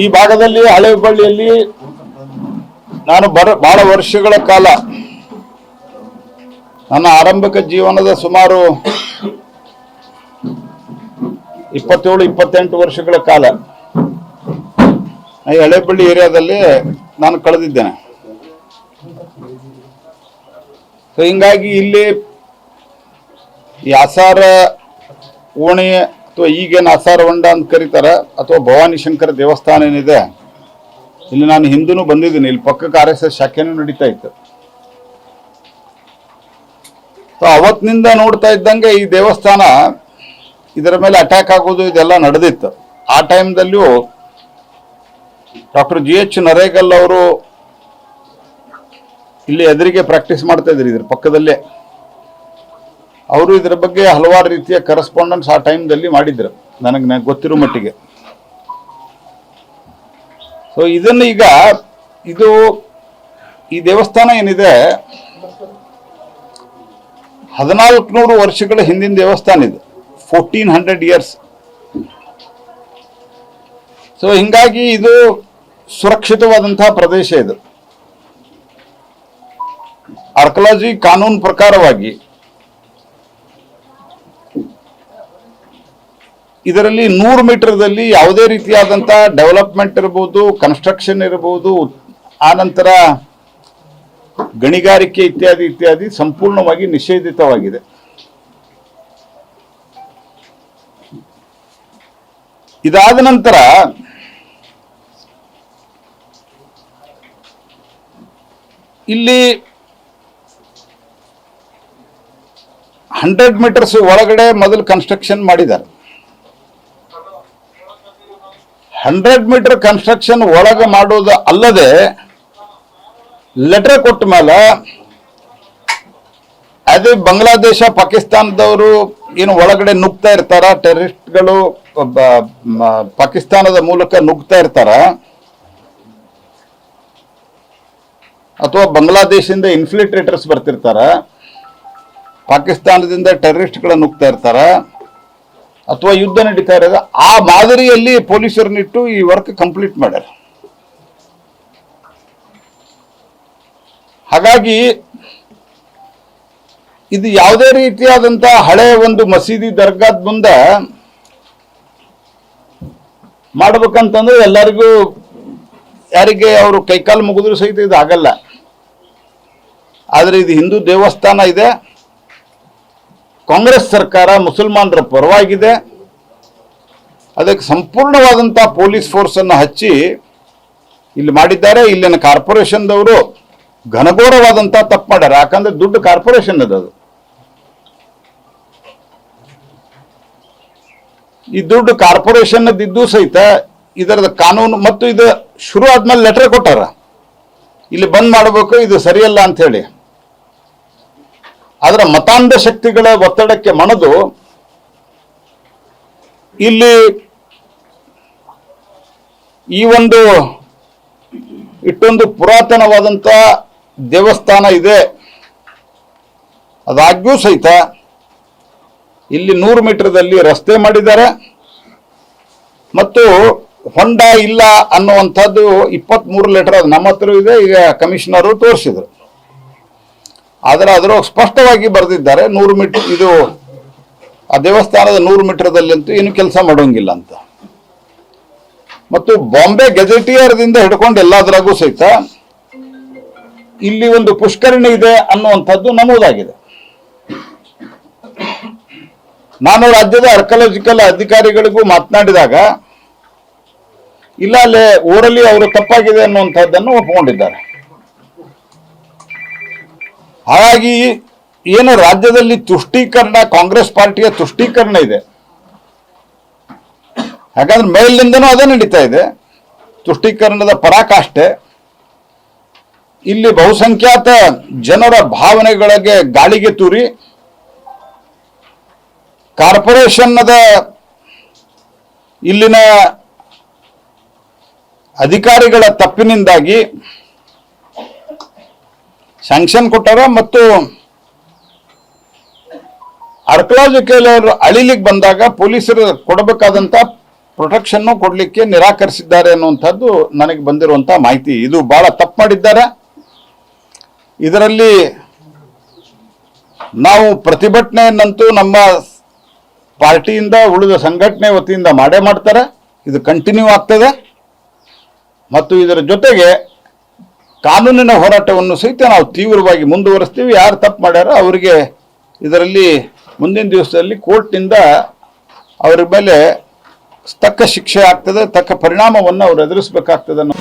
ಈ ಭಾಗದಲ್ಲಿ ಹಳೆ ಹುಬ್ಬಳ್ಳಿಯಲ್ಲಿ ನಾನು ಬಹಳ ವರ್ಷಗಳ ಕಾಲ ನನ್ನ ಆರಂಭಿಕ ಜೀವನದ ಸುಮಾರು 27-28 ವರ್ಷಗಳ ಕಾಲ ಈ ಹಳೆ ಹುಬ್ಬಳ್ಳಿ ಏರಿಯಾದಲ್ಲಿ ನಾನು ಕಳೆದಿದ್ದೇನೆ. ಸೊ ಹಿಂಗಾಗಿ ಇಲ್ಲಿ ಈ ಆಸಾರ ಓಣಿ ಅಥವಾ ಈಗೇನು ಆಸಾರ ಹೊಂಡ ಅಂತ ಕರೀತಾರ ಅಥವಾ ಭವಾನಿ ಶಂಕರ ದೇವಸ್ಥಾನ ಏನಿದೆ, ಇಲ್ಲಿ ನಾನು ಹಿಂದೂ ಬಂದಿದ್ದೀನಿ. ಇಲ್ಲಿ ಪಕ್ಕಕ್ಕೆ RSS ಶಾಖೆನೂ ನಡೀತಾ ಇತ್ತು. ಸೊ ಅವತ್ತಿನಿಂದ ನೋಡ್ತಾ ಇದ್ದಂಗೆ ಈ ದೇವಸ್ಥಾನ ಇದರ ಮೇಲೆ ಅಟ್ಯಾಕ್ ಆಗೋದು ಇದೆಲ್ಲ ನಡೆದಿತ್ತು. ಆ ಟೈಮ್ದಲ್ಲೂ ಡಾಕ್ಟರ್ GH ನರೇಗಲ್ ಅವರು ಇಲ್ಲಿ ಎದುರಿಗೆ ಪ್ರಾಕ್ಟೀಸ್ ಮಾಡ್ತಾ ಇದ್ರು, ಇದ್ರ ಪಕ್ಕದಲ್ಲೇ. ಅವರು ಇದರ ಬಗ್ಗೆ ಹಲವಾರು ರೀತಿಯ ಕರೆಸ್ಪಾಂಡೆನ್ಸ್ ಆ ಟೈಮ್ದಲ್ಲಿ ಮಾಡಿದ್ರು, ನನಗೆ ಗೊತ್ತಿರೋ ಮಟ್ಟಿಗೆ. ಸೊ ಇದನ್ನು ಈಗ ಈ ದೇವಸ್ಥಾನ ಏನಿದೆ 1400 ವರ್ಷಗಳ ಹಿಂದಿನ ದೇವಸ್ಥಾನ ಇದು, 1400 ಇಯರ್ಸ್. ಸೊ ಹಿಂಗಾಗಿ ಇದು ಸುರಕ್ಷಿತವಾದಂತಹ ಪ್ರದೇಶ. ಇದು ಆರ್ಕಿಯಾಲಜಿ ಕಾನೂನು ಪ್ರಕಾರವಾಗಿ ಇದರಲ್ಲಿ 100 ಮೀಟರ್ದಲ್ಲಿ ಯಾವುದೇ ರೀತಿಯಾದಂಥ ಡೆವಲಪ್ಮೆಂಟ್ ಇರ್ಬೋದು, ಕನ್ಸ್ಟ್ರಕ್ಷನ್ ಇರ್ಬೋದು, ಆನಂತರ ಗಣಿಗಾರಿಕೆ ಇತ್ಯಾದಿ ಸಂಪೂರ್ಣವಾಗಿ ನಿಷೇಧಿತವಾಗಿದೆ. ಇದಾದ ನಂತರ ಇಲ್ಲಿ 100 ಮೀಟರ್ಸ್ ಒಳಗಡೆ ಮೊದಲು ಕನ್ಸ್ಟ್ರಕ್ಷನ್ ಮಾಡಿದ್ದಾರೆ. 100 ಮೀಟರ್ ಕನ್ಸ್ಟ್ರಕ್ಷನ್ ಒಳಗೆ ಮಾಡೋದು ಅಲ್ಲದೆ ಲೆಟರ್ ಕೊಟ್ಟ ಮೇಲೆ ಅದೇ ಬಾಂಗ್ಲಾದೇಶ ಪಾಕಿಸ್ತಾನದವರು ಏನು ಒಳಗಡೆ ನುಗ್ತಾ ಇರ್ತಾರ, ಟೆರರಿಸ್ಟ್ಗಳು ಪಾಕಿಸ್ತಾನದ ಮೂಲಕ ನುಗ್ತಾ ಇರ್ತಾರ, ಅಥವಾ ಬಾಂಗ್ಲಾದೇಶದಿಂದ ಇನ್ಫಿಲ್ಟ್ರೇಟರ್ಸ್ ಬರ್ತಿರ್ತಾರ, ಪಾಕಿಸ್ತಾನದಿಂದ ಟೆರರಿಸ್ಟ್ಗಳ ನುಗ್ತಾ ಇರ್ತಾರ, ಅಥವಾ ಯುದ್ಧ ನಡೀತಾ ಇರೋದು, ಆ ಮಾದರಿಯಲ್ಲಿ ಪೊಲೀಸರನ್ನಿಟ್ಟು ಈ ವರ್ಕ್ ಕಂಪ್ಲೀಟ್ ಮಾಡ್ಯಾರ. ಹಾಗಾಗಿ ಇದು ಯಾವುದೇ ರೀತಿಯಾದಂಥ ಹಳೆ ಒಂದು ಮಸೀದಿ ದರ್ಗಾದ ಮುಂದೆ ಮಾಡ್ಬೇಕಂತಂದ್ರೆ ಎಲ್ಲರಿಗೂ ಯಾರಿಗೆ ಅವರು ಕೈಕಾಲು ಮುಗಿದ್ರು ಸಹಿತ ಇದು ಆಗಲ್ಲ. ಆದರೆ ಇದು ಹಿಂದೂ ದೇವಸ್ಥಾನ ಇದೆ, ಕಾಂಗ್ರೆಸ್ ಸರ್ಕಾರ ಮುಸಲ್ಮಾನರ ಪರವಾಗಿದೆ, ಅದಕ್ಕೆ ಸಂಪೂರ್ಣವಾದಂಥ ಪೊಲೀಸ್ ಫೋರ್ಸನ್ನು ಹಚ್ಚಿ ಇಲ್ಲಿ ಮಾಡಿದ್ದಾರೆ. ಇಲ್ಲಿನ ಕಾರ್ಪೊರೇಷನ್ದವರು ಘನಘೋರವಾದಂಥ ತಪ್ಪು ಮಾಡ್ಯಾರ. ಯಾಕಂದ್ರೆ ದುಡ್ಡು ಕಾರ್ಪೊರೇಷನ್ ಅದು. ಈ ದುಡ್ಡು ಕಾರ್ಪೊರೇಷನ್ ಇದ್ದು ಸಹಿತ ಇದರದ ಕಾನೂನು ಮತ್ತು ಇದು ಶುರು ಆದ್ಮೇಲೆ ಲೆಟರ್ ಕೊಟ್ಟಾರ, ಇಲ್ಲಿ ಬಂದ್ ಮಾಡಬೇಕು, ಇದು ಸರಿಯಲ್ಲ ಅಂತ ಹೇಳಿ. ಅದರ ಮತಾಂಧ ಶಕ್ತಿಗಳ ಒತ್ತಡಕ್ಕೆ ಮಣಿದು ಇಲ್ಲಿ ಈ ಒಂದು ಇಷ್ಟೊಂದು ಪುರಾತನವಾದಂಥ ದೇವಸ್ಥಾನ ಇದೆ. ಅದಾಗ್ಯೂ ಸಹಿತ ಇಲ್ಲಿ 100 ಮೀಟರ್ದಲ್ಲಿ ರಸ್ತೆ ಮಾಡಿದ್ದಾರೆ ಮತ್ತು ಹೊಂಡ ಇಲ್ಲ ಅನ್ನುವಂಥದ್ದು 23 ಲೆಟರ್ ಅದು ನಮ್ಮ ಹತ್ರ ಇದೆ. ಈಗ ಕಮಿಷನರು ತೋರಿಸಿದ್ರು, ಆದರೆ ಅದರ ಸ್ಪಷ್ಟವಾಗಿ ಬರೆದಿದ್ದಾರೆ 100 ಮೀಟರ್ ಇದು ಆ ದೇವಸ್ಥಾನದ 100 ಮೀಟರ್ದಲ್ಲಂತೂ ಏನು ಕೆಲಸ ಮಾಡೋಂಗಿಲ್ಲ ಅಂತ. ಮತ್ತು ಬಾಂಬೆ ಗೆಜೆಟಿಯರ್ದಿಂದ ಹಿಡ್ಕೊಂಡು ಎಲ್ಲದರಾಗೂ ಸಹಿತ ಇಲ್ಲಿ ಒಂದು ಪುಷ್ಕರಣಿ ಇದೆ ಅನ್ನುವಂಥದ್ದು ನಮೂದಾಗಿದೆ. ನಾನು ರಾಜ್ಯದ ಆರ್ಕಿಯಾಲಜಿಕಲ್ ಅಧಿಕಾರಿಗಳಿಗೂ ಮಾತನಾಡಿದಾಗ ಇಲ್ಲ, ಅಲ್ಲೇ ಊರಲ್ಲಿ ಅವರು ತಪ್ಪಾಗಿದೆ ಅನ್ನುವಂಥದ್ದನ್ನು ಒಪ್ಪಿಕೊಂಡಿದ್ದಾರೆ. ಹಾಗಾಗಿ ಏನು ರಾಜ್ಯದಲ್ಲಿ ತುಷ್ಟೀಕರಣ, ಕಾಂಗ್ರೆಸ್ ಪಾರ್ಟಿಯ ತುಷ್ಟೀಕರಣ ಇದೆ. ಯಾಕಂದ್ರೆ ಮೇಲಿಂದನೂ ಅದೇ ನಡೀತಾ ಇದೆ, ತುಷ್ಟೀಕರಣದ ಪರಾಕಾಷ್ಠೆ. ಇಲ್ಲಿ ಬಹುಸಂಖ್ಯಾತ ಜನರ ಭಾವನೆಗಳಿಗೆ ಗಾಳಿಗೆ ತೂರಿ ಕಾರ್ಪೊರೇಷನ್ನದ ಇಲ್ಲಿನ ಅಧಿಕಾರಿಗಳ ತಪ್ಪಿನಿಂದಾಗಿ ಸ್ಯಾಂಕ್ಷನ್ ಕೊಟ್ಟಾರ. ಮತ್ತು ಆರ್ಕಿಯಾಲಜಿಕಲ್ ಅವರು ಅಳಿಲಿಕ್ಕೆ ಬಂದಾಗ ಪೊಲೀಸರು ಕೊಡಬೇಕಾದಂಥ ಪ್ರೊಟೆಕ್ಷನ್ನು ಕೊಡಲಿಕ್ಕೆ ನಿರಾಕರಿಸಿದ್ದಾರೆ ಅನ್ನುವಂಥದ್ದು ನನಗೆ ಬಂದಿರುವಂಥ ಮಾಹಿತಿ. ಇದು ಭಾಳ ತಪ್ಪು ಮಾಡಿದ್ದಾರೆ. ಇದರಲ್ಲಿ ನಾವು ಪ್ರತಿಭಟನೆಯನ್ನಂತೂ ನಮ್ಮ ಪಾರ್ಟಿಯಿಂದ ಉಳಿದ ಸಂಘಟನೆ ವತಿಯಿಂದ ಮಾಡೇ ಮಾಡ್ತಾರೆ. ಇದು ಕಂಟಿನ್ಯೂ ಆಗ್ತದೆ ಮತ್ತು ಇದರ ಜೊತೆಗೆ ಕಾನೂನಿನ ಹೋರಾಟವನ್ನು ಸಹಿತ ನಾವು ತೀವ್ರವಾಗಿ ಮುಂದುವರಿಸ್ತೀವಿ. ಯಾರು ತಪ್ಪು ಮಾಡ್ಯಾರೋ ಅವರಿಗೆ ಇದರಲ್ಲಿ ಮುಂದಿನ ದಿವಸದಲ್ಲಿ ಕೋರ್ಟ್ನಿಂದ ಅವರ ಮೇಲೆ ತಕ್ಕ ಶಿಕ್ಷೆ ಆಗ್ತದೆ, ತಕ್ಕ ಪರಿಣಾಮವನ್ನು ಅವರು ಎದುರಿಸಬೇಕಾಗ್ತದೆ ಅನ್ನೋ